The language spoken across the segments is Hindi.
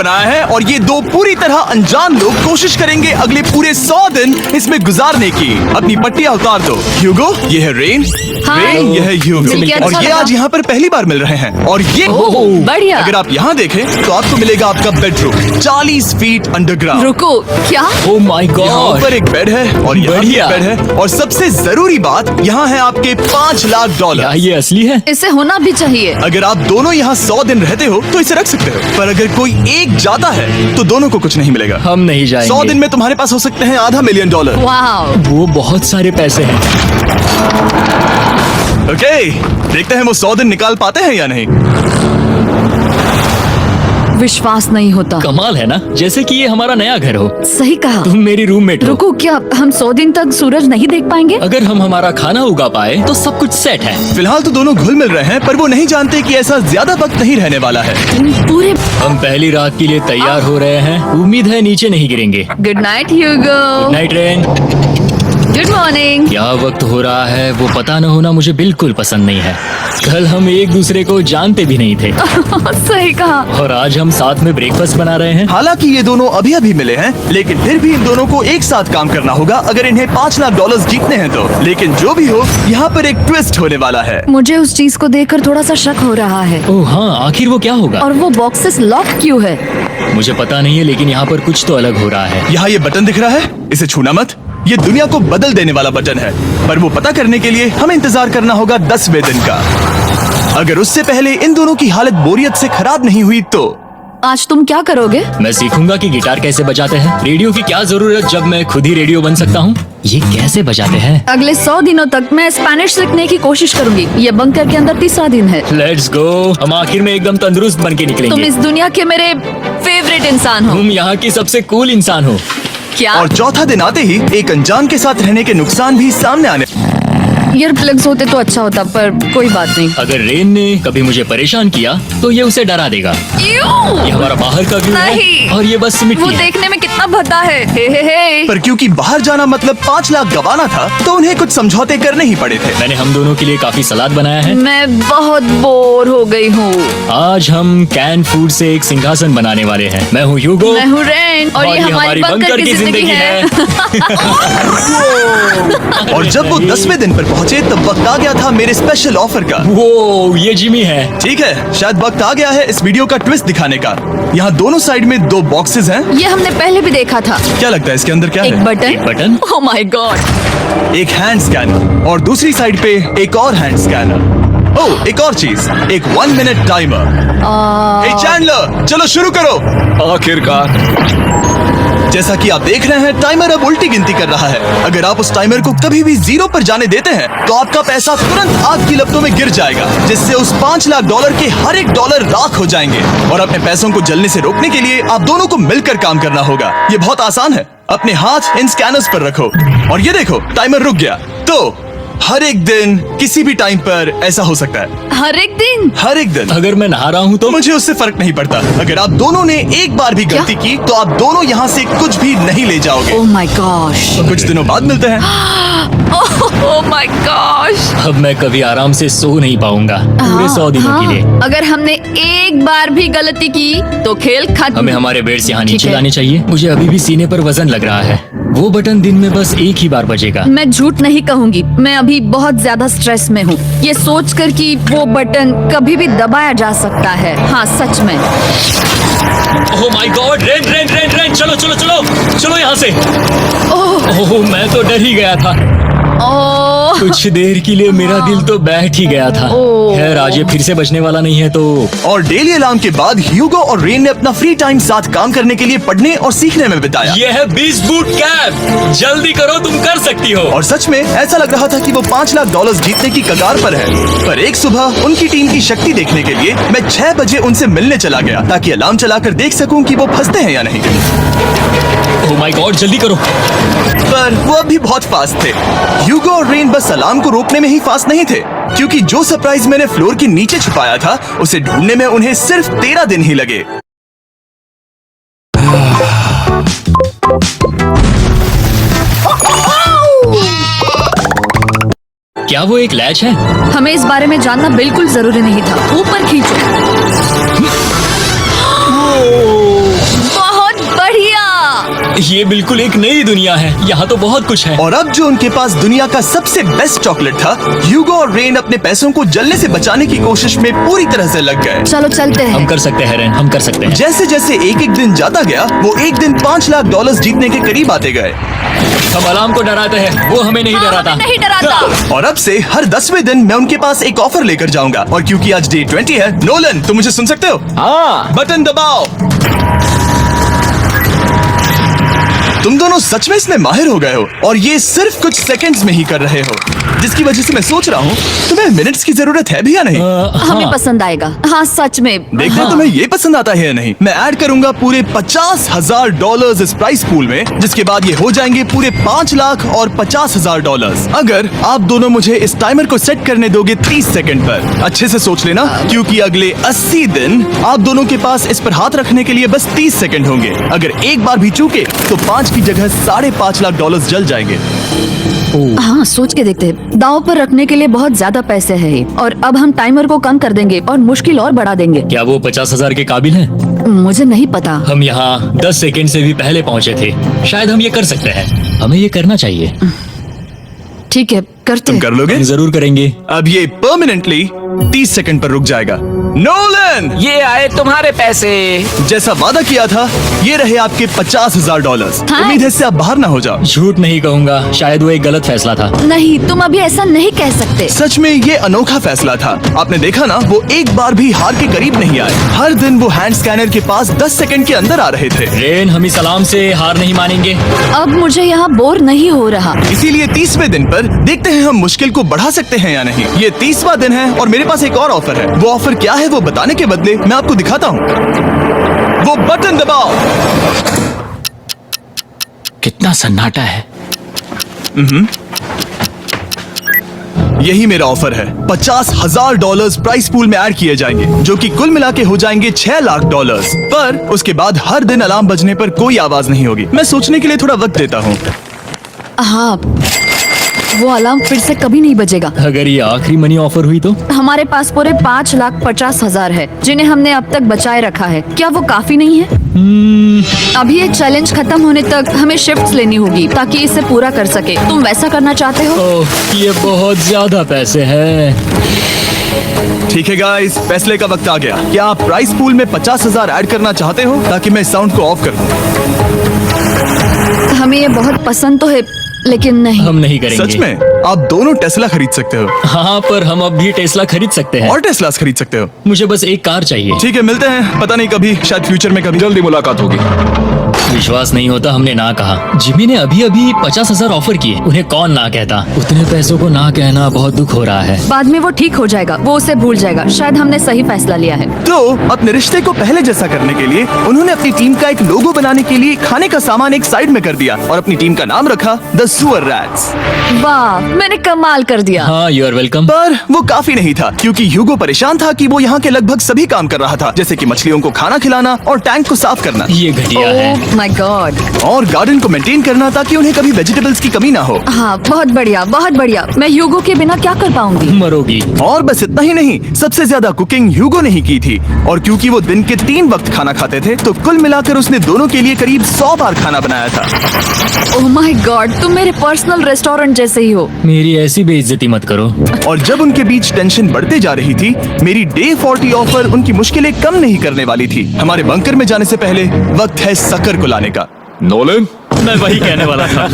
बनाया है और ये दो पूरी तरह अनजान लोग कोशिश करेंगे अगले पूरे 100 दिन इसमें गुजारने की। अपनी पट्टियां उतार दो। ह्यूगो, ये है रेन। रेन, ये है ह्यूगो। और ये आज यहाँ पर पहली बार मिल रहे हैं। और ये बढ़िया। अगर आप यहाँ देखें तो आपको मिलेगा आपका बेडरूम 40 फीट अंडरग्राउंड। रुको, क्या? ओह माय यहाँ गॉड। पर एक बेड है और यहाँ भी एक बेड है और सबसे जरूरी बात यहाँ है आपके $5 लाख। क्या ये असली है? इसे होना भी चाहिए। अगर आप दोनों यहाँ 100 दिन रहते हो तो इसे रख सकते हो, पर अगर कोई एक जाता है तो दोनों को कुछ नहीं मिलेगा। हम नहीं जाएंगे। 100 दिन में तुम्हारे पास हो सकते हैं $500 मिलियन। वाओ। वो बहुत सारे पैसे हैं। ओके, देखते हैं वो 100 दिन निकाल पाते हैं या नहीं। विश्वास नहीं होता। कमाल है ना, जैसे कि ये हमारा नया घर हो। सही कहा। तुम मेरी रूममेट हो। रुको, क्या हम 100 दिन तक सूरज नहीं देख पाएंगे? अगर हम हमारा खाना उगा पाए तो सब कुछ सेट है। फिलहाल तो दोनों घुल मिल रहे हैं, पर वो नहीं जानते कि ऐसा ज्यादा वक्त नहीं रहने वाला है। पूरे। हम पहली रात के लिए तैयार हो रहे हैं। उम्मीद है नीचे नहीं गिरेंगे। Good night Hugo. Night rain. Good morning. क्या वक्त हो रहा है वो पता न होना मुझे बिल्कुल पसंद नहीं है। कल हम एक दूसरे को जानते भी नहीं थे सही कहा। और आज हम साथ में ब्रेकफास्ट बना रहे हैं। हालांकि ये दोनों अभी अभी मिले हैं, लेकिन फिर भी इन दोनों को एक साथ काम करना होगा अगर इन्हें $5 लाख जीतने हैं तो। लेकिन जो भी हो, यहाँ पर एक ट्विस्ट होने वाला है। मुझे उस चीज को देखकर थोड़ा सा शक हो रहा है। ओह हाँ, आखिर वो क्या होगा? और वो बॉक्सेस लॉक क्यों है? मुझे पता नहीं है, लेकिन यहाँ पर कुछ तो अलग हो रहा है। यहाँ ये बटन दिख रहा है, इसे छूना मत। ये दुनिया को बदल देने वाला बटन है, पर वो पता करने के लिए हमें इंतजार करना होगा 10वें दिन का। अगर उससे पहले इन दोनों की हालत बोरियत से खराब नहीं हुई तो आज तुम क्या करोगे? मैं सीखूंगा कि गिटार कैसे बजाते हैं। रेडियो की क्या जरूरत जब मैं खुद ही रेडियो बन सकता हूँ। ये कैसे बजाते हैं? अगले 100 दिनों तक मैं स्पेनिश सीखने की कोशिश करूंगी। ये बंकर के अंदर 3रा दिन है। Let's go. हम आखिर में एकदम तंदुरुस्त बन के तुम निकलेंगे। इस दुनिया के मेरे फेवरेट इंसान हो। तुम यहाँ की सबसे कूल इंसान हो। क्या? और चौथा दिन आते ही एक अनजान के साथ रहने के नुकसान भी सामने आने। ईयर प्लग्स होते तो अच्छा होता, पर कोई बात नहीं। अगर रेन ने कभी मुझे परेशान किया तो ये उसे डरा देगा। ये हमारा बाहर का व्यू है नहीं। और ये बस मिट्टी वो है। देखने में कितना भद्दा है। हे। पर क्योंकि बाहर जाना मतलब 5 लाख गंवाना था, तो उन्हें कुछ समझौते करने ही पड़े थे। मैंने हम दोनों के लिए काफी सलाद बनाया है। मैं बहुत बोर हो गई हूँ। आज हम कैन फूड से एक सिंहासन बनाने वाले हैं। मैं हूँ ह्यूगो। मैं हूँ रेन और ये हमारी बंकर की जिंदगी है। और जब वो 10वें दिन पर पहुंचे तब वक्त आ गया था मेरे स्पेशल ऑफर का। वो ये जिमी है। ठीक है, शायद वक्त आ गया है इस वीडियो का ट्विस्ट दिखाने का। यहाँ दोनों साइड में 2 बॉक्सेस हैं। ये हमने पहले भी देखा था। क्या लगता है इसके अंदर क्या एक है? बटन। Oh my God. एक हैंड स्कैनर और दूसरी साइड पे एक और हैंड स्कैनर। ओह, एक और चीज, एक 1 मिनट टाइमर। हे चैंडलर, चलो शुरू करो। आखिरकार। जैसा कि आप देख रहे हैं, टाइमर अब उल्टी गिनती कर रहा है। अगर आप उस टाइमर को कभी भी 0 पर जाने देते हैं तो आपका पैसा तुरंत आग की लपटों में गिर जाएगा, जिससे उस $5 लाख के हर एक डॉलर राख हो जाएंगे। और अपने पैसों को जलने से रोकने के लिए आप दोनों को मिलकर काम करना होगा। ये बहुत आसान है। अपने हाथ इन स्कैनर्स पर रखो और ये देखो, टाइमर रुक गया। तो हर एक दिन किसी भी टाइम पर ऐसा हो सकता है। हर एक दिन? हर एक दिन। अगर मैं नहा रहा हूँ तो मुझे उससे फर्क नहीं पड़ता। अगर आप दोनों ने एक बार भी गलती की तो आप दोनों यहाँ से कुछ भी नहीं ले जाओगे। Oh my gosh. कुछ दिनों बाद मिलते हैं। Oh my gosh. अब मैं कभी आराम से सो नहीं पाऊंगा पूरे 100 दिनों के लिए। अगर हमने एक बार भी गलती की तो खेल खत्म। हमें हमारे बेड से यहाँ ठीक नीचे है। लाने चाहिए। मुझे अभी भी सीने पर वजन लग रहा है। वो बटन दिन में बस एक ही बार बजेगा। मैं झूठ नहीं कहूंगी, मैं अभी बहुत ज्यादा स्ट्रेस में हूँ, ये सोचकर कि वो बटन कभी भी दबाया जा सकता है। हाँ सच में। ओह my God. Rain rain rain rain, चलो चलो चलो चलो यहाँ से। ओह मैं तो डर ही गया था। ओह कुछ देर के लिए मेरा दिल तो बैठ ही गया था। ओह। खैर आज ये फिर से बचने वाला नहीं है तो। और डेली अलार्म के बाद ह्यूगो और रेन ने अपना फ्री टाइम साथ काम करने के लिए पढ़ने और सीखने में बिताया। ये है 20 बूट कैप। जल्दी करो, तुम कर सकती हो। और सच में ऐसा लग रहा था कि वो $5 लाख जीतने की कगार पर है। पर एक सुबह उनकी टीम की शक्ति देखने के लिए मैं 6 बजे उनसे मिलने चला गया, ताकि अलार्म चलाकर देख सकूं कि वो फंसते हैं या नहीं। ओह माय गॉड, जल्दी करो। पर वो अभी बहुत फास्ट थे। ह्यूगो और रेन बस अलार्म को रोकने में ही फास्ट नहीं थे, क्योंकि जो सरप्राइज मैंने फ्लोर के नीचे छुपाया था उसे ढूंढने में उन्हें सिर्फ 13 दिन ही लगे। क्या वो एक लैच है? हमें इस बारे में जानना बिल्कुल जरूरी नहीं था। ऊपर खींचो। ये बिल्कुल एक नई दुनिया है, यहाँ तो बहुत कुछ है। और अब जो उनके पास दुनिया का सबसे बेस्ट चॉकलेट था, ह्यूगो और रेन अपने पैसों को जलने से बचाने की कोशिश में पूरी तरह से लग गए। चलो चलते हम हैं। कर सकते हैं रेन, हम कर सकते हैं। जैसे जैसे एक एक दिन जाता गया, वो एक दिन $5 लाख जीतने के करीब आते गए। हम अलार्म को डराते हैं, वो हमें नहीं हाँ, डराता। हमें नहीं डराता। और अब से हर 10वें दिन मैं उनके पास एक ऑफर लेकर जाऊंगा। और क्योंकि आज डे 20 है, नोलन तुम मुझे सुन सकते हो? हाँ, बटन दबाओ। तुम दोनों सच में इसमें माहिर हो गए हो और ये सिर्फ कुछ सेकंड्स में ही कर रहे हो, जिसकी वजह से मैं सोच रहा हूँ तुम्हें मिनट्स की जरूरत है भी या नहीं। हमें पसंद आएगा। हाँ सच में। देखते हैं हाँ। तुम्हें ये पसंद आता है या नहीं। मैं ऐड करूंगा पूरे $50,000 इस प्राइस पूल में, जिसके बाद ये हो जाएंगे पूरे $5,50,000। अगर आप दोनों मुझे इस टाइमर को सेट करने दोगे 30 सेकंड पर। अच्छे से सोच लेना, क्योंकि अगले 80 दिन आप दोनों के पास इस पर हाथ रखने के लिए बस 30 सेकंड होंगे। अगर एक बार भी चूके तो 5 की जगह $5.5 लाख जल जाएंगे। हाँ सोच के देखते हैं। दांव पर रखने के लिए बहुत ज्यादा पैसे हैं और अब हम टाइमर को कम कर देंगे और मुश्किल और बढ़ा देंगे। क्या वो 50,000 के काबिल हैं? मुझे नहीं पता। हम यहाँ 10 सेकंड से भी पहले पहुँचे थे। शायद हम ये कर सकते हैं, हमें ये करना चाहिए। ठीक है करते तुम हैं। कर लोगे? हम जरूर करेंगे। अब ये परमानेंटली 30 सेकंड पर रुक जाएगा। नोलन, ये आए तुम्हारे पैसे। जैसा वादा किया था, ये रहे आपके $50,000। हाँ। उम्मीद है इससे आप बाहर ना हो जाओ। झूठ नहीं कहूँगा, शायद वो एक गलत फैसला था। नहीं तुम अभी ऐसा नहीं कह सकते। सच में ये अनोखा फैसला था। आपने देखा ना, वो एक बार भी हार के करीब नहीं आए। हर दिन वो हैंड स्कैनर के पास 10 सेकंड के अंदर आ रहे थे। रेन, हम इस अलार्म से हार नहीं मानेंगे। अब मुझे यहाँ बोर नहीं हो रहा। इसीलिए 30वें दिन पर देखते हैं हम मुश्किल को बढ़ा सकते हैं या नहीं। ये 30वां दिन है और मेरे पास एक और ऑफर है। वो ऑफर क्या है वो बताने के बदले मैं आपको दिखाता हूँ। वो बटन दबाओ। कितना सन्नाटा है। यही मेरा ऑफर है। $50,000 प्राइस पूल में ऐड किए जाएंगे, जो कि कुल मिला के हो जाएंगे $6 लाख। पर उसके बाद हर दिन अलार्म बजने पर कोई आवाज नहीं होगी। मैं सोचने के लिए थोड़ा वक्त देता हूँ। हाँ वो अलार्म फिर से कभी नहीं बजेगा। अगर ये आखिरी मनी ऑफर हुई तो? हमारे पास पूरे 5,50,000 है, जिन्हें हमने अब तक बचाए रखा है। क्या वो काफी नहीं है? अभी ये चैलेंज खत्म होने तक हमें शिफ्ट्स लेनी होगी ताकि इसे पूरा कर सके। तुम वैसा करना चाहते हो? ओह, ये बहुत ज्यादा पैसे हैं। ठीक है गाइस, फैसले का वक्त आ गया। क्या आप प्राइस पूल में 50,000 ऐड करना चाहते हो ताकि मैं साउंड को ऑफ कर दूं? हमें ये बहुत पसंद तो है, लेकिन नहीं। हम नहीं करेंगे। सच में? आप दोनों टेस्ला खरीद सकते हो हाँ, पर हम अब भी टेस्ला खरीद सकते हैं। और टेस्लास खरीद सकते हो। मुझे बस एक कार चाहिए। ठीक है, मिलते हैं। पता नहीं कभी, शायद फ्यूचर में कभी। जल्दी मुलाकात होगी। विश्वास नहीं होता, हमने ना कहा। जिमी ने अभी अभी 50,000 ऑफर किए। उन्हें कौन ना कहता। उतने पैसों को ना कहना बहुत दुख हो रहा है। बाद में वो ठीक हो जाएगा, वो उसे भूल जाएगा। शायद हमने सही फैसला लिया है। तो अपने रिश्ते को पहले जैसा करने के लिए उन्होंने अपनी टीम का एक लोगो बनाने के लिए खाने का सामान एक साइड में कर दिया और अपनी टीम का नाम रखा द सुअर रैट्स। वाह, मैंने कमाल कर दिया। हाँ, यू आर वेलकम। पर वो काफी नहीं था, क्योंकि ह्यूगो परेशान था कि वो यहाँ के लगभग सभी काम कर रहा था, जैसे कि मछलियों को खाना खिलाना और टैंक को साफ करना ये घटिया है। ओह माय गॉड। और गार्डन को मेंटेन करना ताकि उन्हें कभी वेजिटेबल्स की कमी ना हो। हाँ बहुत बढ़िया, बहुत बढ़िया। मैं ह्यूगो के बिना क्या कर पाऊंगी? मरोगी। और बस इतना ही नहीं, सबसे ज्यादा कुकिंग ह्यूगो ने ही की थी। और क्योंकि वो दिन के 3 वक्त खाना खाते थे, तो कुल मिलाकर उसने दोनों के लिए करीब 100 बार खाना बनाया था। ओह माय गॉड, तुम मेरे पर्सनल रेस्टोरेंट जैसे ही हो। मेरी ऐसी बेइज्जती मत करो। और जब उनके बीच टेंशन बढ़ते जा रही थी, मेरी डे 40 ऑफर उनकी मुश्किलें कम नहीं करने वाली थी। हमारे बंकर में जाने से पहले वक्त है सकर को लाने का। नोलन, मैं वही कहने वाला था।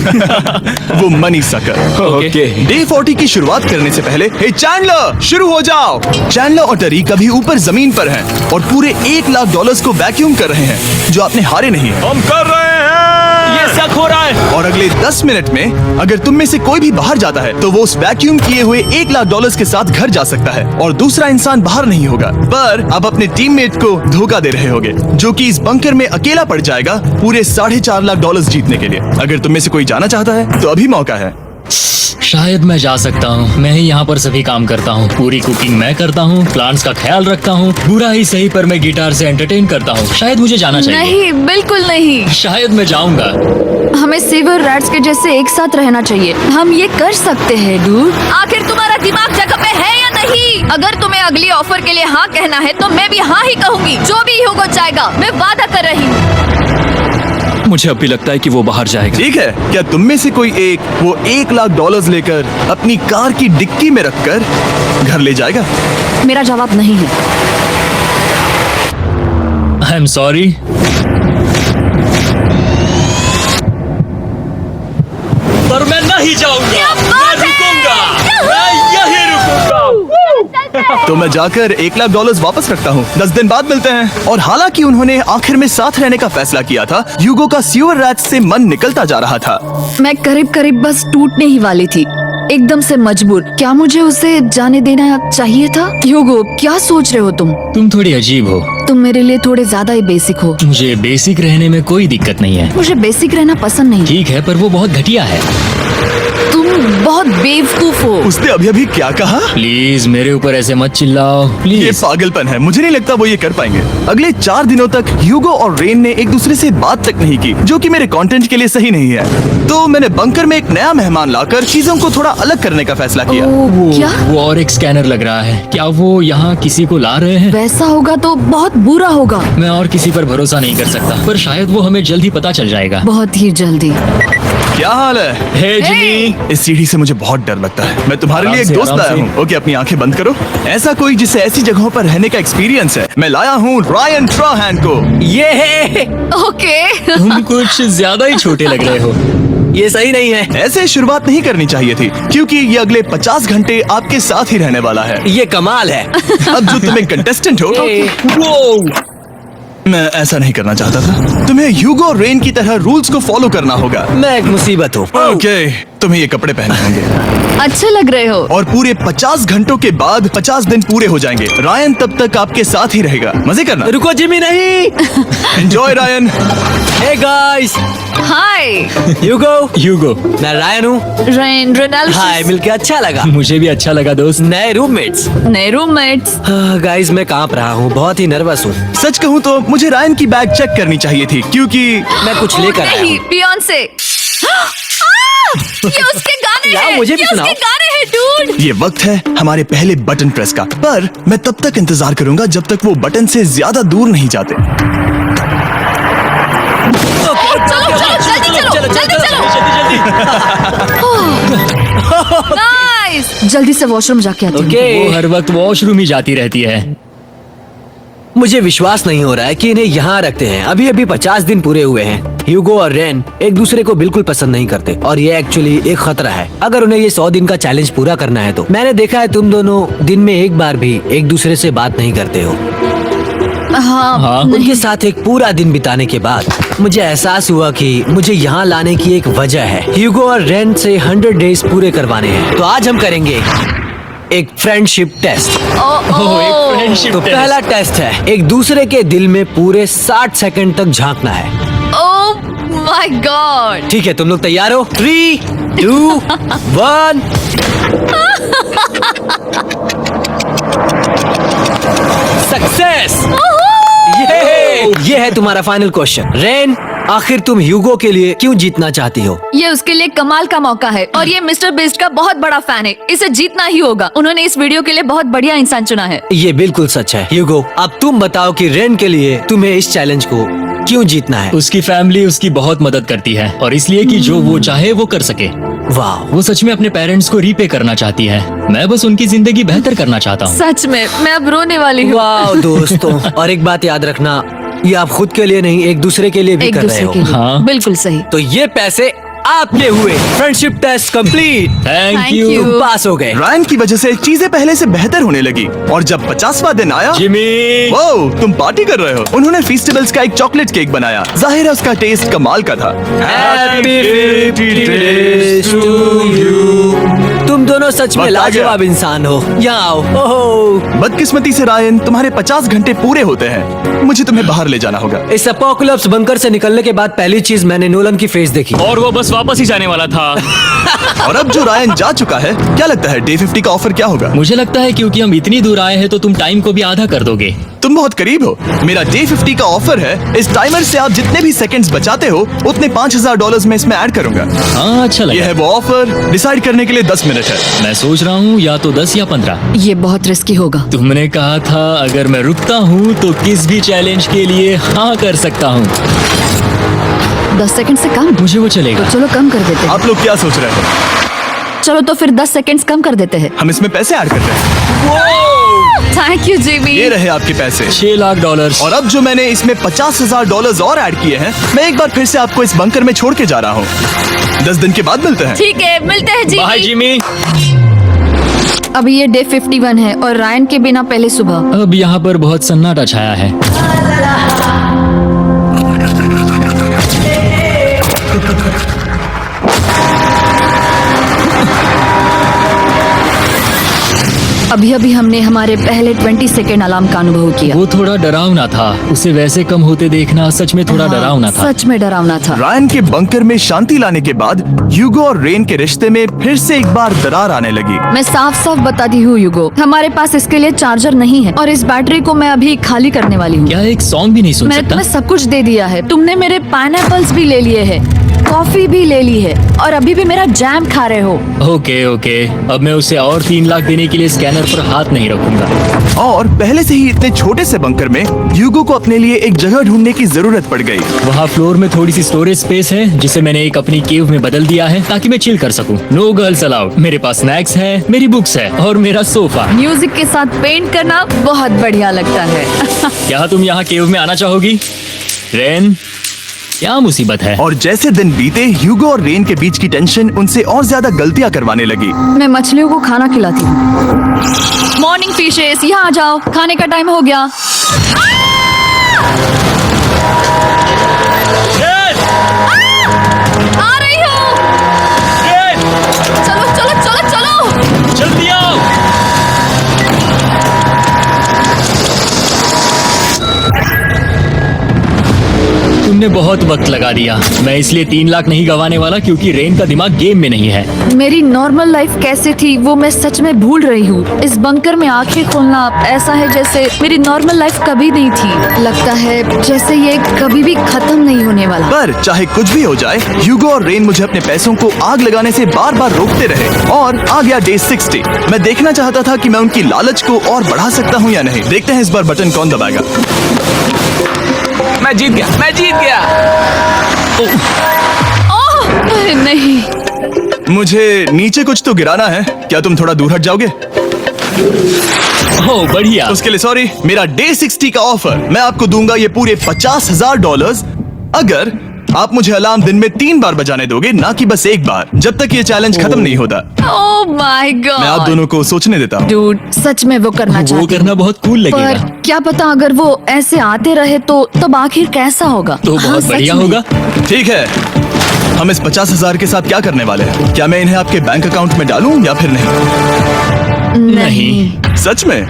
वो मनी सकर। ओके। डे 40 की शुरुआत करने से पहले, हे चैंडलर, शुरू हो जाओ। चैंडलर और टरी कभी ऊपर जमीन पर हैं और पूरे $1 लाख को वैक्यूम कर रहे हैं, जो आपने हारे नहीं है। हम कर रहे हैं। ये शक हो रहा है। और अगले 10 मिनट में अगर तुम में से कोई भी बाहर जाता है, तो वो उस वैक्यूम किए हुए $1 लाख के साथ घर जा सकता है और दूसरा इंसान बाहर नहीं होगा। पर आप अपने टीममेट को धोखा दे रहे होगे, जो कि इस बंकर में अकेला पड़ जाएगा पूरे $4.5 लाख जीतने के लिए। अगर तुम में से कोई जाना चाहता है, तो अभी मौका है। शायद मैं जा सकता हूँ। मैं ही यहाँ पर सभी काम करता हूँ। पूरी कुकिंग मैं करता हूँ, प्लांट्स का ख्याल रखता हूँ। बुरा ही सही, पर मैं गिटार से एंटरटेन करता हूँ। शायद मुझे जाना चाहिए। नहीं, बिल्कुल नहीं। शायद मैं जाऊंगा। हमें सीवर रैट्स के जैसे एक साथ रहना चाहिए। हम ये कर सकते हैं डूड। आखिर तुम्हारा दिमाग जगह पे है या नहीं? अगर तुम्हें अगली ऑफर के लिए हाँ कहना है, तो मैं भी हाँ ही कहूंगी। जो भी होगा जाएगा, मैं वादा कर रही हूँ। मुझे अब भी लगता है कि वो बाहर जाएगा। ठीक है, क्या तुम में से कोई एक वो $1,00,000 लेकर अपनी कार की डिक्की में रखकर घर ले जाएगा? मेरा जवाब नहीं है। I am sorry. पर मैं नहीं जाऊंगा, मैं रुकूंगा, मैं यही रुकूंगा। तो मैं जाकर $1,00,000 वापस रखता हूँ। 10 दिन बाद मिलते हैं। और हालांकि उन्होंने आखिर में साथ रहने का फैसला किया था, ह्यूगो का सीवर रैट्स से मन निकलता जा रहा था। मैं करीब करीब बस टूटने ही वाली थी, एकदम से मजबूर। क्या मुझे उसे जाने देना चाहिए था? ह्यूगो, क्या सोच रहे हो तुम? तुम थोड़ी अजीब हो। तुम मेरे लिए थोड़े ज्यादा ही बेसिक हो। मुझे बेसिक रहने में कोई दिक्कत नहीं है। मुझे बेसिक रहना पसंद नहीं। ठीक है, पर वो बहुत घटिया है। तुम बहुत बेवकूफ हो। उसने अभी अभी क्या कहा? प्लीज मेरे ऊपर ऐसे मत चिल्लाओ, ये प्लीज। पागलपन है। मुझे नहीं लगता वो ये कर पाएंगे। अगले 4 दिनों तक ह्यूगो और रेन ने एक दूसरे से बात तक नहीं की, जो कि मेरे कंटेंट के लिए सही नहीं है। तो मैंने बंकर में एक नया मेहमान लाकर चीजों को थोड़ा अलग करने का फैसला किया। क्या? वो और एक स्कैनर लग रहा है। क्या वो यहाँ किसी को ला रहे हैं? वैसा होगा तो बहुत बुरा होगा। मैं और किसी पर भरोसा नहीं कर सकता, पर शायद वो हमें जल्द ही पता चल जाएगा। बहुत ही जल्दी। क्या हाल है? हे जिमी। इस सीढ़ी से मुझे बहुत डर लगता है। मैं तुम्हारे आराम लिए एक से, दोस्त आराम लाया से। हूँ। ओके, अपनी आंखें बंद करो। ऐसा कोई जिसे ऐसी जगहों पर रहने का एक्सपीरियंस है। मैं लाया हूँ रायन ट्राहैन को। ओके। तुम कुछ ज्यादा ही छोटे लग रहे हो। ये सही नहीं है। ऐसे शुरुआत नहीं करनी चाहिए थी, क्योंकि ये अगले 50 घंटे आपके साथ ही रहने वाला है। ये कमाल है। अब जो तुम एक कंटेस्टेंट हो, वो मैं ऐसा नहीं करना चाहता था। तुम्हें ह्यूगो और रेन की तरह रूल्स को फॉलो करना होगा। मैं एक मुसीबत हूँ। ओके, तुम्हें ये कपड़े पहने होंगे। अच्छे लग रहे हो। और पूरे 50 घंटों के बाद 50 दिन पूरे हो जाएंगे। रायन तब तक आपके साथ ही रहेगा। मजे करना। रुको जिमी, नहीं। Enjoy Ryan. हे गाइस, हाय ह्यूगो, मैं रायन हूँ। Rain Reynold. हाय, मिलके अच्छा लगा। मुझे भी अच्छा लगा दोस्त। नए रूममेट्स। नए रूममेट्स। गाइस, मैं कांप रहा हूँ, बहुत ही नर्वस हूँ। सच कहूँ तो मुझे रायन की बैग चेक करनी चाहिए थी, क्योंकि मैं कुछ लेकर आया नहीं, हूँ। बियॉन्से। ये उसके गाने यार, हैं। मुझे भी ये सुनाओ। उसके गाने हैं, डूड। ये वक्त है हमारे पहले बटन प्रेस का। पर मैं तब तक इंतजार करूंगा जब तक वो बटन से ज्यादा दूर नहीं जाते। चलो, जल्दी चलो। नाइस। जल्दी से वॉशरूम जाके आती हूँ। ओके। वो हर वक्त वॉशरूम ही जाती रहती है। मुझे विश्वास नहीं हो रहा है कि इन्हें यहाँ रखते हैं। अभी अभी 50 दिन पूरे हुए हैं। ह्यूगो और रेन एक दूसरे को बिल्कुल पसंद नहीं करते और ये एक्चुअली एक खतरा है अगर उन्हें ये 100 दिन का चैलेंज पूरा करना है तो। मैंने देखा है तुम दोनों दिन में एक बार भी एक दूसरे से बात नहीं करते हो। हाँ, उनके साथ एक पूरा दिन बिताने के बाद मुझे एहसास हुआ कि मुझे यहाँ लाने की एक वजह है। ह्यूगो और रेन से 100 डेज पूरे करवाने हैं। तो आज हम करेंगे एक फ्रेंडशिप टेस्ट। एक फ्रेंडशिप तो पहला टेस्ट है, एक दूसरे के दिल में पूरे 60 सेकंड तक झांकना है। ओह माय गॉड। ठीक है, तुम लोग तैयार हो? 3, 2, 1। सक्सेस। ये है तुम्हारा फाइनल क्वेश्चन। रेन, आखिर तुम ह्यूगो के लिए क्यों जीतना चाहती हो? ये उसके लिए कमाल का मौका है और ये मिस्टर बीस्ट का बहुत बड़ा फैन है। इसे जीतना ही होगा। उन्होंने इस वीडियो के लिए बहुत बढ़िया इंसान चुना है। ये बिल्कुल सच है। ह्यूगो, अब तुम बताओ कि रेन के लिए तुम्हें इस चैलेंज को क्यों जीतना है? उसकी फैमिली उसकी बहुत मदद करती है और इसलिए कि जो वो चाहे वो कर सके। वाह, वो सच में अपने पेरेंट्स को रीपे करना चाहती है। मैं बस उनकी जिंदगी बेहतर करना चाहता हूँ। सच में मैं अब रोने वाली हूँ। वाह दोस्तों। और एक बात याद रखना, ये आप खुद के लिए नहीं, एक दूसरे के लिए भी एक कर रहे दूसरे हो। के लिए। हाँ। बिल्कुल सही। तो ये पैसे आपके हुए। Friendship test complete. Thank Thank you you। तुम पास हो गए। रायन की वजह से चीजें पहले से बेहतर होने लगी और जब 50वां दिन आया, जिमी। वो तुम पार्टी कर रहे हो। उन्होंने फेस्टिवल्स का एक चॉकलेट केक बनाया। जाहिर है उसका टेस्ट कमाल का था। Happy 50 days to you। तुम दोनों सच में वक्त आ गया। लाजवाब इंसान हो। यहाँ आओ। ओहो, बदकिस्मती से रायन, तुम्हारे 50 घंटे पूरे होते हैं। मुझे तुम्हें बाहर ले जाना होगा। इस अपोकलिप्स बंकर से निकलने के बाद पहली चीज मैंने नोलन की फेस देखी। और वो बस वापस ही जाने वाला था। और अब जो रायन जा चुका है, क्या लगता है डे 50 का ऑफर क्या होगा? मुझे लगता है क्योंकि हम इतनी दूर आए हैं तो तुम टाइम को भी आधा कर दोगे। तुम बहुत करीब हो। मेरा डे 50 का ऑफर है। इस टाइमर से आप जितने भी सेकंड्स बचाते हो उतने $5,000 में इसमें ऐड करूंगा। हाँ, अच्छा ये लगा। है वो ऑफर। डिसाइड करने के लिए 10 मिनट है। मैं सोच रहा हूँ या तो 10 या 15। ये बहुत रिस्की होगा। तुमने कहा था अगर मैं रुकता हूँ तो किस भी चैलेंज के लिए हाँ कर सकता हूँ। 10 सेकंड से कम? मुझे वो चलेगा। तो चलो कम कर देते हैं। आप लोग क्या सोच रहे हो? चलो तो फिर 10 सेकंड्स कम कर देते हैं। हम इसमें पैसे ऐड करते हैं। Thank you Jimmy. ये रहे आपके पैसे। $6 लाख। और अब जो मैंने इसमें $50,000 और ऐड किए हैं, मैं एक बार फिर से आपको इस बंकर में छोड़ के जा रहा हूँ। 10 दिन के बाद मिलते हैं। ठीक है, मिलते हैं बाय जिमी। जिमी। अभी ये डे 51 है और रायन के बिना पहले सुबह। अब यहाँ पर बहुत सन्नाटा छाया है। अभी अभी हमने हमारे पहले 20 सेकेंड अलार्म का अनुभव किया। वो थोड़ा डरावना था। उसे वैसे कम होते देखना सच में थोड़ा डरावना था। सच में डरावना था। रायन के बंकर में शांति लाने के बाद ह्यूगो और रेन के रिश्ते में फिर से एक बार दरार आने लगी। मैं साफ साफ बताती हूँ यूगो, हमारे पास इसके लिए चार्जर नहीं है और इस बैटरी को मैं अभी खाली करने वाली हूँ। क्या एक सॉन्ग भी नहीं सुन मैंने सकता? तुम्हें सब कुछ दे दिया है। तुमने मेरे पाइनएप्पल्स भी ले लिए हैं, कॉफी भी ले ली है और अभी भी मेरा जैम खा रहे हो। ओके ओके, अब मैं उसे और 3 लाख देने के लिए स्कैनर पर हाथ नहीं रखूंगा। और पहले से ही इतने छोटे से बंकर में ह्यूगो को अपने लिए एक जगह ढूंढने की जरूरत पड़ गई। वहाँ फ्लोर में थोड़ी सी स्टोरेज स्पेस है जिसे मैंने एक अपनी केव में बदल दिया है ताकि मैं चिल कर सकूं। No girls allowed. मेरे पास स्नैक्स है, मेरी बुक्स है और मेरा सोफा। म्यूजिक के साथ पेंट करना बहुत बढ़िया लगता है। क्या तुम यहाँ केव में आना चाहोगी? रेन, क्या मुसीबत है? और जैसे दिन बीते, ह्यूगो और रेन के बीच की टेंशन उनसे और ज्यादा गलतियां करवाने लगी। मैं मछलियों को खाना खिलाती हूँ। मॉर्निंग फिशेस, यहाँ आ जाओ, खाने का टाइम हो गया। आ रही हूँ। चलो चलो चलो चलो। जल्दी आओ। तुमने बहुत वक्त लगा दिया। मैं इसलिए 3 लाख नहीं गंवाने वाला क्योंकि रेन का दिमाग गेम में नहीं है। मेरी नॉर्मल लाइफ कैसे थी वो मैं सच में भूल रही हूँ। इस बंकर में आंखें खोलना ऐसा है जैसे मेरी नॉर्मल लाइफ कभी नहीं थी। लगता है जैसे ये कभी भी खत्म नहीं होने वाला। पर चाहे कुछ भी हो जाए, ह्यूगो और रेन मुझे अपने पैसों को आग लगाने से बार बार रोकते रहे। और आ गया डे 60। मैं देखना चाहता था कि मैं उनकी लालच को और बढ़ा सकता हूँ या नहीं। देखते हैं इस बार बटन कौन दबाएगा। मैं जीत गया, मैं जीत गया। ओह नहीं। मुझे नीचे कुछ तो गिराना है। क्या तुम थोड़ा दूर हट जाओगे? ओह बढ़िया। उसके लिए सॉरी। मेरा डे 60 का ऑफर, मैं आपको दूंगा ये पूरे $50,000 अगर आप मुझे अलार्म दिन में 3 बार बजाने दोगे, ना कि बस एक बार, जब तक ये चैलेंज खत्म नहीं होता। ओह माय मैं आप गॉड। दोनों को सोचने देता हूँ। डूड, सच में वो करना वो चाहती करना हूँ। बहुत कूल पर लगेगा। क्या पता अगर वो ऐसे आते रहे तो तब आखिर कैसा होगा? तो हाँ, बहुत सच बढ़िया में। होगा। ठीक है, हम इस 50,000 के साथ क्या करने वाले हैं? क्या मैं इन्हें आपके बैंक अकाउंट में डालूं या फिर नहीं? नहीं। सच में?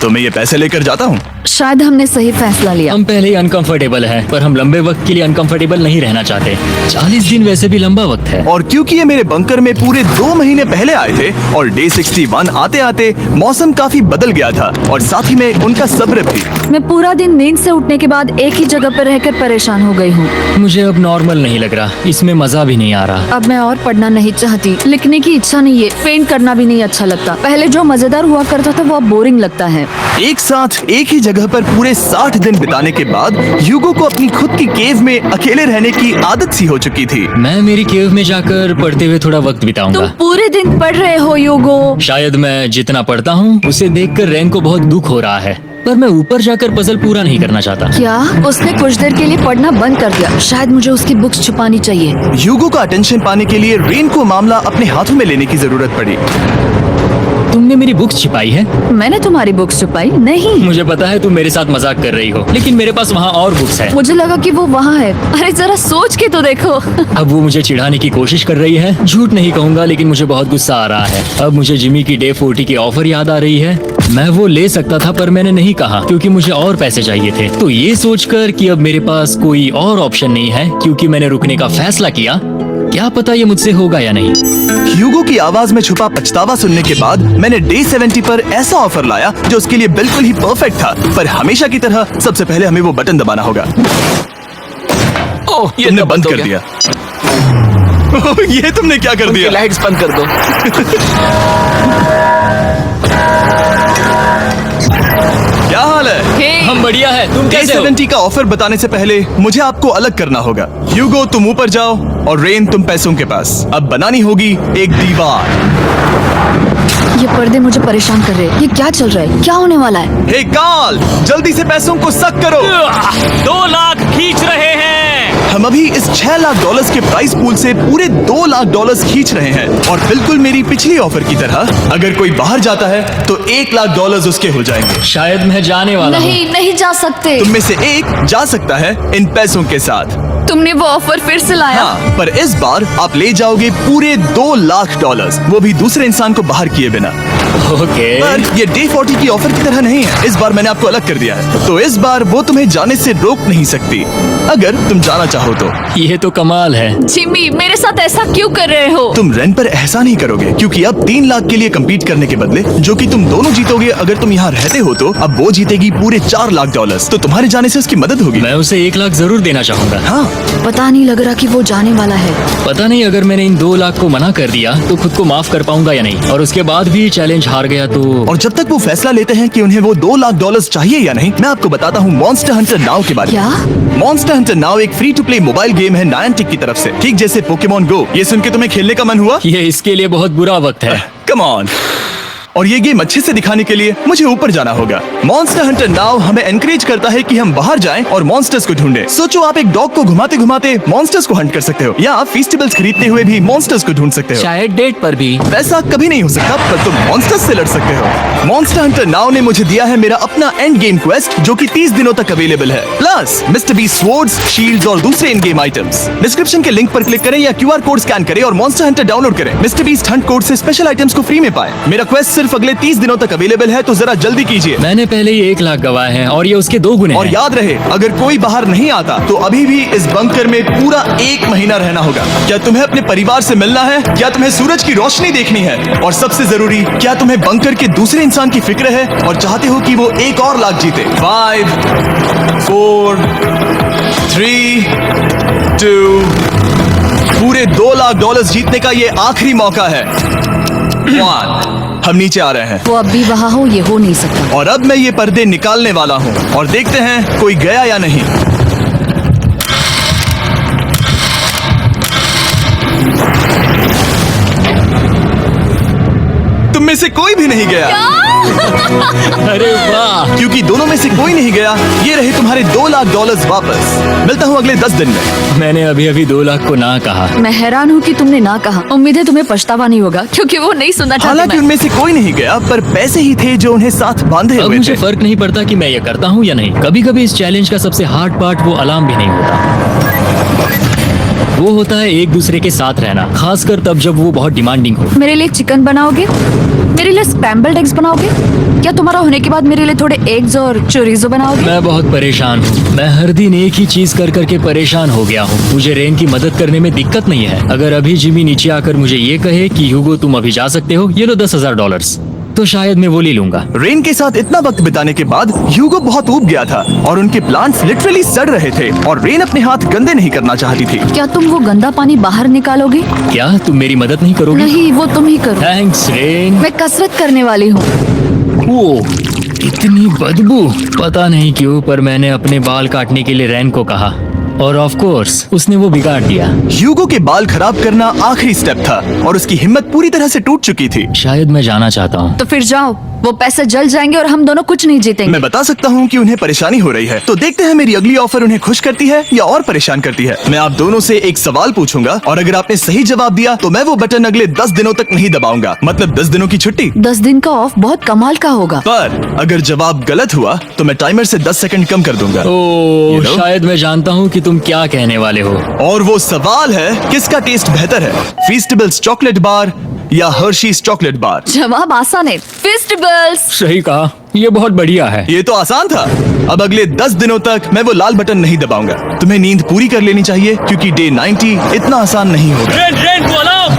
तो मैं ये पैसे लेकर जाता हूँ। शायद हमने सही फैसला लिया। हम पहले ही अनकंफर्टेबल हैं, पर हम लंबे वक्त के लिए अनकंफर्टेबल नहीं रहना चाहते। 40 दिन वैसे भी लंबा वक्त है। और क्योंकि ये मेरे बंकर में पूरे 2 महीने पहले आए थे और डे 61 आते आते मौसम काफी बदल गया था और साथ ही में उनका सब्र भी। मैं पूरा दिन नींद से उठने के बाद एक ही जगह पर रहकर परेशान हो गई हूँ। मुझे अब नॉर्मल नहीं लग रहा, इसमें मजा भी नहीं आ रहा। अब मैं और पढ़ना नहीं चाहती, लिखने की इच्छा नहीं है, पेंट करना भी नहीं अच्छा लगता। पहले जो मजेदार हुआ करता था वो अब बोरिंग लगता है। एक साथ एक ही जगह पर पूरे 60 दिन बिताने के बाद ह्यूगो को अपनी खुद की केव में अकेले रहने की आदत सी हो चुकी थी। मैं मेरी केव में जाकर पढ़ते हुए थोड़ा वक्त बिताऊंगा। तुम पूरे दिन पढ़ रहे हो यूगो। शायद मैं जितना पढ़ता हूँ उसे देखकर रैन को बहुत दुख हो रहा है, पर मैं ऊपर जाकर पजल पूरा नहीं करना चाहता। क्या उसने कुछ देर के लिए पढ़ना बंद कर दिया? शायद मुझे उसकी बुक्स छुपानी चाहिए। ह्यूगो का अटेंशन पाने के लिए रेन को मामला अपने हाथों में लेने की जरूरत पड़ी। तुमने मेरी बुक्स छिपाई है? मैंने तुम्हारी बुक्स छुपाई नहीं। मुझे पता है तुम मेरे साथ मजाक कर रही हो, लेकिन मेरे पास वहाँ और बुक्स है। मुझे लगा कि वो वहाँ है। अरे जरा सोच के तो देखो। अब वो मुझे चिढ़ाने की कोशिश कर रही है। झूठ नहीं कहूंगा, लेकिन मुझे बहुत गुस्सा आ रहा है। अब मुझे जिमी की डे 40 की ऑफर याद आ रही है। मैं वो ले सकता था पर मैंने नहीं कहा क्योंकि मुझे और पैसे चाहिए थे। तो ये सोचकर कि अब मेरे पास कोई और ऑप्शन नहीं है क्योंकि मैंने रुकने का फैसला किया, क्या पता ये मुझसे होगा या नहीं। ह्यूगो की आवाज में छुपा पछतावा सुनने के बाद मैंने डे 70 पर ऐसा ऑफर लाया जो उसके लिए बिल्कुल ही परफेक्ट था। पर हमेशा की तरह सबसे पहले हमें वो बटन दबाना होगा। ओह, ये तुमने तो बंद हो कर गया। दिया। ओह, ये तुमने क्या कर दिया? लाइट्स बंद कर दो। क्या हाल है? हे हम बढ़िया है, तुम कैसे हो? 70 का ऑफर बताने से पहले मुझे आपको अलग करना होगा। ह्यूगो तुम ऊपर जाओ और रेन तुम पैसों के पास। अब बनानी होगी एक दीवार। ये पर्दे मुझे परेशान कर रहे हैं। ये क्या चल रहा है? क्या होने वाला है? हे कार्ल, जल्दी से पैसों को सक करो। 2 लाख खींच रहे हैं। हम अभी इस $6 लाख के प्राइस पूल से पूरे $2 लाख खींच रहे हैं और बिल्कुल मेरी पिछली ऑफर की तरह अगर कोई बाहर जाता है तो $1 लाख उसके हो जाएंगे। शायद मैं जाने वाला हूँ। नहीं जा सकते। तुम में से एक जा सकता है इन पैसों के साथ। तुमने वो ऑफर फिर से लाया? हाँ, पर इस बार आप ले जाओगे पूरे $2 लाख, वो भी दूसरे इंसान को बाहर किए बिना। ओके। पर ये डे 40 की ऑफर की तरह नहीं है। इस बार मैंने आपको अलग कर दिया है, तो इस बार वो तुम्हें जाने से रोक नहीं सकती अगर तुम जाना चाहो तो। ये तो कमाल है। जिमी, मेरे साथ ऐसा क्यों कर रहे हो? तुम रेन पर एहसान ही करोगे क्योंकि अब 3 लाख के लिए कम्पीट करने के बदले जो कि तुम दोनों जीतोगे अगर तुम यहाँ रहते हो, तो अब वो जीतेगी पूरे $4 लाख। तो तुम्हारे जाने से उसकी मदद होगी। मैं उसे 1 लाख जरूर देना चाहूंगा। हाँ, पता नहीं लग रहा कि वो जाने वाला है। पता नहीं अगर मैंने इन 2 लाख को मना कर दिया तो खुद को माफ कर पाऊंगा या नहीं, और उसके बाद भी चैलेंज हार गया तो। और जब तक वो फैसला लेते हैं कि उन्हें वो $2 लाख चाहिए या नहीं, मैं आपको बताता हूँ मॉन्स्टर हंटर नाउ के बारे में। क्या? मॉन्स्टर हंटर नाउ एक free to play mobile game है नायंटिक की तरफ से, ठीक जैसे पोकेमॉन गो। ये सुन के तुम्हें खेलने का मन हुआ? ये इसके लिए बहुत बुरा वक्त है। Come on. और ये गेम अच्छे से दिखाने के लिए मुझे ऊपर जाना होगा। मॉन्स्टर हंटर नाउ हमें एनकरेज करता है कि हम बाहर जाएं और मॉन्स्टर्स को ढूंढें। सोचो, आप एक डॉग को घुमाते घुमाते मॉन्स्टर्स को हंट कर सकते हो, या आप फेस्टिवल्स खरीदते हुए भी मॉन्स्टर्स को ढूंढ सकते हो। शायद डेट पर भी। वैसा कभी नहीं हो सकता, पर तुम मॉन्स्टर्स से लड़ सकते हो। मॉन्स्टर हंटर नाउ ने मुझे दिया है मेरा अपना एंड गेम क्वेस्ट, जो कि 30 दिनों तक अवेलेबल है, plus mister beast swords, shields और दूसरे इन गेम आइटम्स। डिस्क्रिप्शन के लिंक पर क्लिक करें या QR कोड स्कैन करें और मॉन्स्टर हंटर डाउनलोड करें। मिस्टर बीस्ट हंट कोड से स्पेशल आइटम्स को फ्री में पाएं। मेरा क्वेस्ट सिर्फ अगले 30 दिनों तक अवेलेबल है, तो जरा जल्दी कीजिए। मैंने पहले ही 1 लाख गवाए हैं और ये उसके 2 गुने और हैं। याद रहे, अगर कोई बाहर नहीं आता तो अभी भी इस बंकर में पूरा 1 महीना रहना होगा। क्या तुम्हें अपने परिवार से मिलना है? क्या तुम्हें सूरज की रोशनी देखनी है? और सबसे जरूरी, क्या तुम्हें बंकर के दूसरे इंसान की फिक्र है और चाहते हो कि वो $1 और लाख जीते? 5 4 3 2 पूरे $2 लाख जीतने का ये आखिरी मौका है। 1 हम नीचे आ रहे हैं वो अब भी वहाँ हो, ये हो नहीं सकता। और अब मैं ये पर्दे निकालने वाला हूँ और देखते हैं कोई गया या नहीं। तुम में से कोई भी नहीं गया। अरे वाह। क्योंकि दोनों में से कोई नहीं गया, ये रहे तुम्हारे $2 लाख वापस। मिलता हूँ अगले 10 दिन में। मैंने अभी 2 लाख को ना कहा। मैं हैरान हूँ कि तुमने ना कहा। उम्मीद है तुम्हें पछतावा नहीं होगा, क्योंकि वो नहीं सुनना चाहती। हालांकि मैं। उनमें से कोई नहीं गया, पर पैसे ही थे जो उन्हें साथ बांधे अब हुए मुझे थे। फर्क नहीं पड़ता कि मैं ये करता हूँ या नहीं। कभी कभी इस चैलेंज का सबसे हार्ड पार्ट वो अलार्म भी नहीं होता, वो होता है एक दूसरे के साथ रहना, खासकर तब जब वो बहुत डिमांडिंग हो। मेरे लिए चिकन बनाओगे? मेरे लिए स्क्रैम्बल्ड एग्स बनाओगे? क्या तुम्हारा होने के बाद मेरे लिए थोड़े एग्स और चोरिजो बनाओगे? मैं बहुत परेशान हूँ। मैं हर दिन एक ही चीज कर करके परेशान हो गया हूँ। मुझे रेन की मदद करने में दिक्कत नहीं है। अगर अभी जिमी नीचे आकर मुझे ये कहे कि ह्यूगो तुम अभी जा सकते हो, ये लो $10,000, तो शायद मैं वो ले लूंगा। रेन के साथ इतना वक्त बिताने के बाद ह्यूगो बहुत ऊब गया था और उनके प्लांट्स लिटरली सड़ रहे थे और रेन अपने हाथ गंदे नहीं करना चाहती थी। क्या तुम वो गंदा पानी बाहर निकालोगे? क्या तुम मेरी मदद नहीं करोगे? नहीं, वो तुम ही करो। Thanks rain. मैं कसरत करने वाली हूँ। वो इतनी बदबू, पता नहीं क्यों, पर मैंने अपने बाल काटने के लिए रेन को कहा और ऑफ कोर्स उसने वो बिगाड़ दिया। ह्यूगो के बाल खराब करना आखिरी स्टेप था और उसकी हिम्मत पूरी तरह से टूट चुकी थी। शायद मैं जाना चाहता हूँ। तो फिर जाओ, वो पैसे जल जाएंगे और हम दोनों कुछ नहीं जीतेंगे। मैं बता सकता हूँ कि उन्हें परेशानी हो रही है, तो देखते हैं मेरी अगली ऑफर उन्हें खुश करती है या और परेशान करती है। मैं आप दोनों से एक सवाल पूछूंगा और अगर आपने सही जवाब दिया तो मैं वो बटन अगले 10 दिनों तक नहीं दबाऊंगा, मतलब 10 दिनों की छुट्टी। 10 दिन का ऑफ बहुत कमाल का होगा। पर अगर जवाब गलत हुआ तो मैं टाइमर से 10 सेकंड कम कर दूंगा। ओह, You know? शायद मैं जानता हूँ कि तुम क्या कहने वाले हो। और वो सवाल है, किसका टेस्ट बेहतर है, फेस्टिवल्स चॉकलेट बार या हर्शीज चॉकलेट बार? जवाब आसान है, फेस्टिवल्स। सही कहा, ये बहुत बढ़िया है। ये तो आसान था। अब अगले 10 दिनों तक मैं वो लाल बटन नहीं दबाऊंगा। तुम्हें नींद पूरी कर लेनी चाहिए क्योंकि डे 90 इतना आसान नहीं होगा। रेन को अलार्म।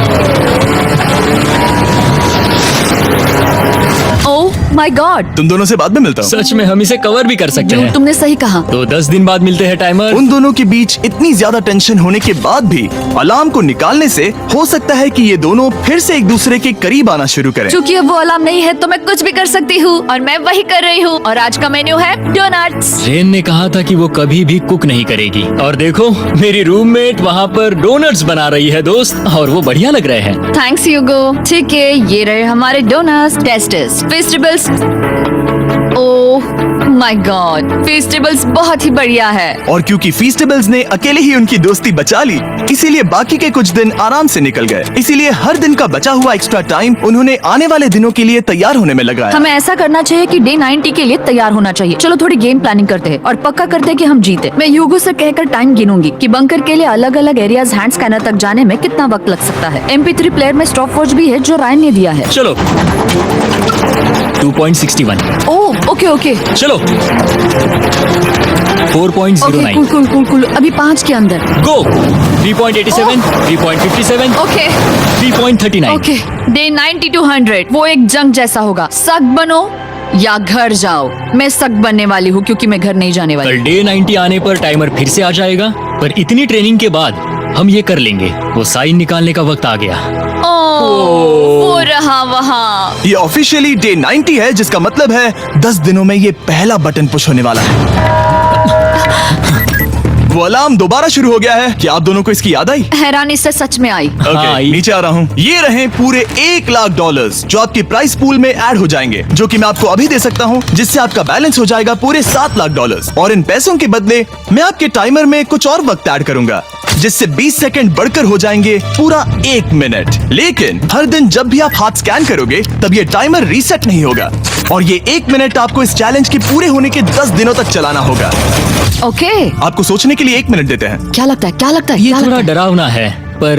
ओह माय गॉड, तुम दोनों से बाद में मिलता हूँ। सच में हम इसे कवर भी कर सकते हैं। तुमने सही कहा। तो 10 दिन बाद मिलते हैं टाइमर। उन दोनों के बीच इतनी ज्यादा टेंशन होने के बाद भी अलार्म को निकालने से हो सकता है कि ये दोनों फिर से एक दूसरे के करीब आना शुरू करें। क्योंकि अब वो अलार्म नहीं है तो मैं कुछ भी कर सकती हूँ और मैं वही कर रही हूँ। और आज का मेन्यू है डोनट्स। रेन ने कहा था कि वो कभी भी कुक नहीं करेगी और देखो मेरी रूममेट वहाँ पर डोनट्स बना रही है दोस्त, और वो बढ़िया लग रहे हैं। Thanks Hugo. ठीक है, ये रहे हमारे doughnuts. Testers, festivals. Oh my God, festivals बहुत ही बढ़िया है। और क्योंकि फीस्टेबल्स ने अकेले ही उनकी दोस्ती बचा ली, इसीलिए बाकी के कुछ दिन आराम से निकल गए। इसीलिए हर दिन का बचा हुआ एक्स्ट्रा टाइम उन्होंने आने वाले दिनों के लिए तैयार होने में लगाया। हमें ऐसा करना चाहिए कि डे 90 के लिए तैयार होना चाहिए। चलो थोड़ी गेम प्लानिंग करते हैं और पक्का करते हैं कि हम जीते। मैं ह्यूगो से कहकर टाइम गिनूंगी कि बंकर के लिए अलग अलग एरियाज हैंड स्कैनर तक जाने में कितना वक्त लग सकता है। MP3 प्लेयर में स्टॉप वॉच भी है जो रायन ने दिया है। चलो 2.61। Oh okay okay 4.09। Cool cool cool cool. अभी 5 के अंदर। गो 3.87, 3.57, ओके 3.39। ओके। डे 90 to 100 वो एक जंग जैसा होगा। सख्त बनो या घर जाओ। मैं सख्त बनने वाली हूँ क्योंकि मैं घर नहीं जाने वाली। कल डे 90 आने पर टाइमर फिर से आ जाएगा, पर इतनी ट्रेनिंग के बाद हम ये कर लेंगे। वो साइन निकालने का वक्त आ गया। वो रहा वहाँ। ये ऑफिशियली डे 90 है, जिसका मतलब है 10 दिनों में ये पहला बटन पुश होने वाला है। वो अलार्म दोबारा शुरू हो गया है। क्या आप दोनों को इसकी याद आई? हैरानी से सच में आई। हाँ, नीचे आ रहा हूँ। ये रहे पूरे $1,00,000 जो आपके प्राइस पूल में ऐड हो जाएंगे, जो कि मैं आपको अभी दे सकता हूँ, जिससे आपका बैलेंस हो जाएगा पूरे $7,00,000। और इन पैसों के बदले मैं आपके टाइमर में कुछ और वक्त ऐड करूंगा, जिससे 20 सेकंड बढ़कर हो जाएंगे पूरा 1 मिनट। लेकिन हर दिन जब भी आप हाथ स्कैन करोगे तब ये टाइमर रीसेट नहीं होगा, और ये 1 मिनट आपको इस चैलेंज के पूरे होने के 10 दिनों तक चलाना होगा। ओके। आपको सोचने के लिए 1 मिनट देते हैं। क्या लगता है, क्या लगता है? ये क्या थोड़ा लगता है? डरावना है, पर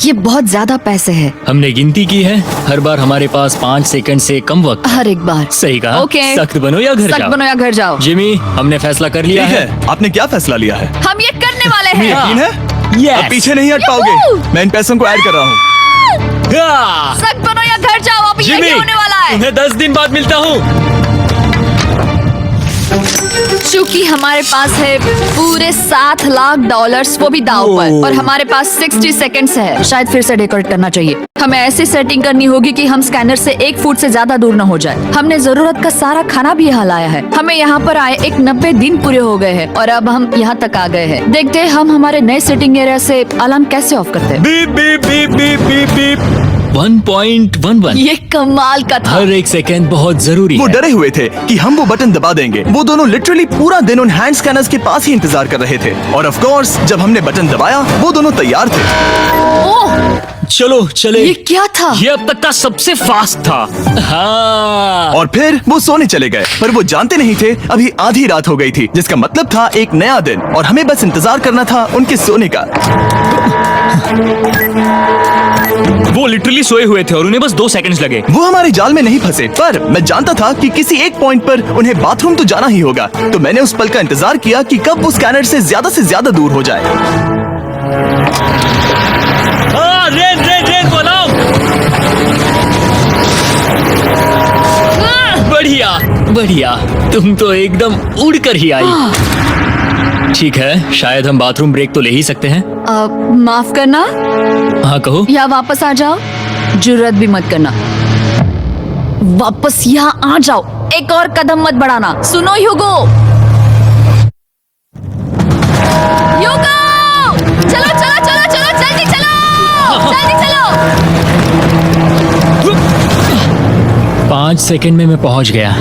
ये बहुत ज्यादा पैसे है। हमने गिनती की है, हर बार हमारे पास 5 सेकंड से कम वक्त। हर एक बार। सही कहा। ओके। सख्त बनो या घर सख्त जाओ। बनो या घर जाओ। जिमी, हमने फैसला कर लिया ठीक है। है, आपने क्या फैसला लिया है? हम ये करने वाले हैं। यकीन है? Yes. अब पीछे नहीं हट पाओगे। Yahoo! मैं इन पैसों को ऐड कर रहा हूँ। हाँ। सख्त बनो या घर जाओ। अब जिमी, यही होने वाला है। तुम्हें 10 दिन बाद मिलता हूँ। चूंकि हमारे पास है पूरे $7,00,000 वो भी दाव पर, और हमारे पास 60 सेकंड्स है। शायद फिर से डेकोरेट करना चाहिए। हमें ऐसी सेटिंग करनी होगी कि हम स्कैनर से 1 फुट से ज्यादा दूर न हो जाए। हमने जरूरत का सारा खाना भी यहाँ लाया है। हमें यहाँ पर आए 90 दिन पूरे हो गए हैं और अब हम यहाँ तक आ गए हैं। देखते हैं हम हमारे नए सेटिंग एरिया से अलार्म कैसे ऑफ करते हैं। Beep beep beep beep beep beep. 1.11। ये कमाल का था। हर एक सेकंड बहुत जरूरी वो है। डरे हुए थे कि हम वो बटन दबा देंगे। वो दोनों लिटरली पूरा दिन उन हैंड स्कैनर्स के पास ही इंतजार कर रहे थे, और ऑफ कोर्स जब हमने बटन दबाया वो दोनों तैयार थे। ओह, चलो चले। ये क्या था? ये अब तक का सबसे फास्ट था। हाँ। और फिर वो सोने चले गए, पर वो जानते नहीं थे अभी आधी रात हो गई थी, जिसका मतलब था एक नया दिन, और हमें बस इंतजार करना था उनके सोने का। वो लिटरली सोए हुए थे और उन्हें बस 2 सेकंड्स लगे। वो हमारे जाल में नहीं फंसे, पर मैं जानता था कि किसी एक पॉइंट पर उन्हें बाथरूम तो जाना ही होगा, तो मैंने उस पल का इंतजार किया कि कब वो स्कैनर से ज्यादा दूर हो जाए। रेन रेन रेन बोलाओ। बढ़िया बढ़िया, तुम तो एकदम उड़ कर ही आई। ठीक है, शायद हम बाथरूम ब्रेक तो ले ही सकते हैं। माफ करना हाँ कहो। या वापस आ जाओ। जुर्रत भी मत करना। वापस यहाँ आ जाओ। एक और कदम मत बढ़ाना। सुनो ह्यूगो। ह्यूगो, चलो चलो चलो चलो, जल्दी चलो, जल्दी चलो। 5 सेकंड में मैं पहुंच गया,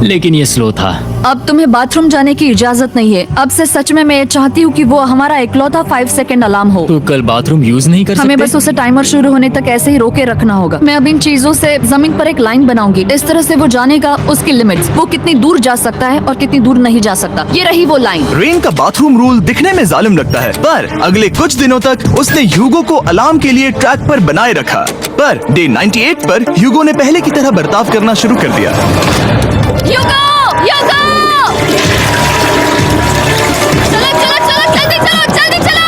लेकिन ये स्लो था। अब तुम्हें बाथरूम जाने की इजाजत नहीं है। अब से सच में मैं ये चाहती हूँ कि वो हमारा इकलौता 5 सेकंड अलार्म हो। तो कल बाथरूम यूज नहीं कर सकते? हमें बस उसे टाइमर शुरू होने तक ऐसे ही रोके रखना होगा। मैं अब इन चीजों से जमीन पर एक लाइन बनाऊंगी। इस तरह से वो जानेगा उसकी लिमिट्स, वो कितनी दूर जा सकता है और कितनी दूर नहीं जा सकता। ये रही वो लाइन। रेन का बाथरूम रूल दिखने में जालिम लगता है, पर अगले कुछ दिनों तक उसने ह्यूगो को अलार्म के लिए ट्रैक पर बनाए रखा। पर डे 98 पर ह्यूगो ने पहले की तरह बर्ताव करना शुरू कर दिया। ह्यूगो, ह्यूगो! चलो चलो चलो, जल्दी चलो, जल्दी चलो!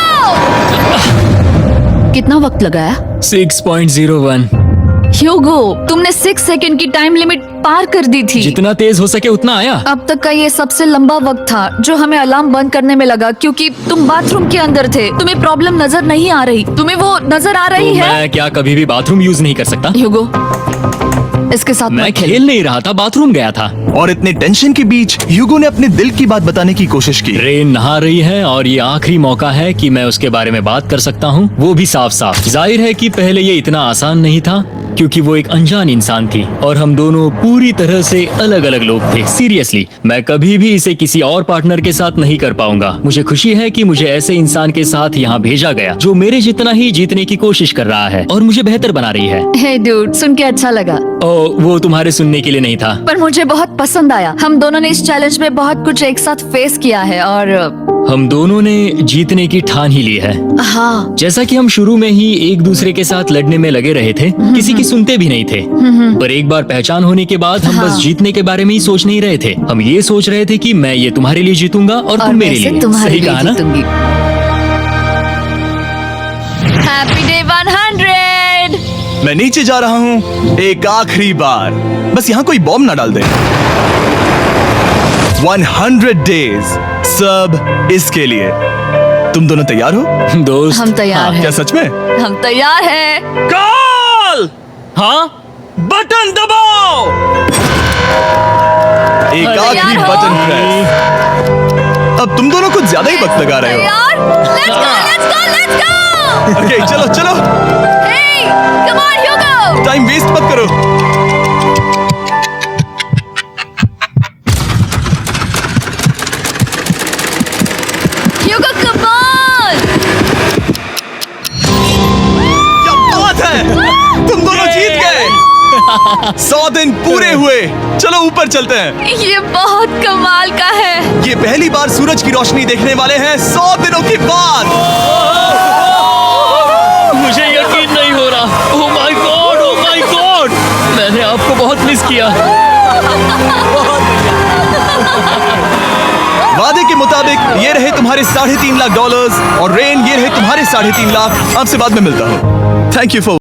कितना वक्त लगाया? 6.01। ह्यूगो, तुमने 6 सेकंड की टाइम लिमिट पार कर दी थी। जितना तेज हो सके उतना आया। अब तक का ये सबसे लंबा वक्त था जो हमें अलार्म बंद करने में लगा, क्योंकि तुम बाथरूम के अंदर थे। तुम्हें प्रॉब्लम नजर नहीं आ रही, तुम्हें वो नजर आ रही तो है? मैं क्या कभी भी बाथरूम यूज नहीं कर सकता? ह्यूगो, इसके साथ मैं मत खेल। खेल नहीं रहा था, बाथरूम गया था। और इतने टेंशन के बीच ह्यूगो ने अपने दिल की बात बताने की कोशिश की। रेन नहा रही है और ये आखिरी मौका है कि मैं उसके बारे में बात कर सकता हूँ, वो भी साफ साफ। जाहिर है कि पहले ये इतना आसान नहीं था, क्योंकि वो एक अनजान इंसान थी और हम दोनों पूरी तरह से अलग अलग लोग थे। सीरियसली, मैं कभी भी इसे किसी और पार्टनर के साथ नहीं कर पाऊंगा। मुझे खुशी है कि मुझे ऐसे इंसान के साथ यहाँ भेजा गया जो मेरे जितना ही जीतने की कोशिश कर रहा है और मुझे बेहतर बना रही है। हे डूड, सुन के अच्छा लगा, ओ, वो तुम्हारे सुनने के लिए नहीं था। पर मुझे बहुत पसंद आया। हम दोनों ने इस चैलेंज में बहुत कुछ एक साथ फेस किया है और हम दोनों ने जीतने की ठान ही ली है। हाँ, जैसा कि हम शुरू में ही एक दूसरे के साथ लड़ने में लगे रहे थे, किसी की सुनते भी नहीं थे। पर एक बार पहचान होने के बाद हम बस हाँ। जीतने के बारे में ही सोच नहीं रहे थे। हम ये सोच रहे थे कि मैं ये तुम्हारे लिए जीतूंगा और तुम मेरे वैसे लिए। तुम्हारे सही लिए कहा ना? जीतूंगी। Happy day 100। मैं नीचे जा रहा हूँ एक आखिरी बार, बस यहाँ कोई बॉम्ब ना डाल दे। 100 डेज, सब इसके लिए। तुम दोनों तैयार हो? दोस्त, हम तैयार हैं। क्या सच में? हम तैयार हैं। कॉल! हाँ, बटन दबाओ। एक अरे आखिरी यार हो। Button press. अब तुम दोनों कुछ ज्यादा ही वक्त लगा रहे हो। तैयार? Let's go, let's go, let's go! Okay, चलो चलो, Hey, come on, Hugo! Time waste मत करो। Hugo, come on! क्या बात है, तुम दोनों जीत गए। 100 दिन पूरे हुए। चलो ऊपर चलते हैं। ये बहुत कमाल का है। ये पहली बार सूरज की रोशनी देखने वाले हैं 100 दिनों के बाद। मुझे यकीन नहीं हो रहा। ओह my God, oh my God, मैंने आपको बहुत मिस किया। वादे के मुताबिक ये रहे तुम्हारे $3.5 लाख और रेन ये रहे तुम्हारे $3.5 लाख। आपसे बाद में मिलता हूँ। Thank you for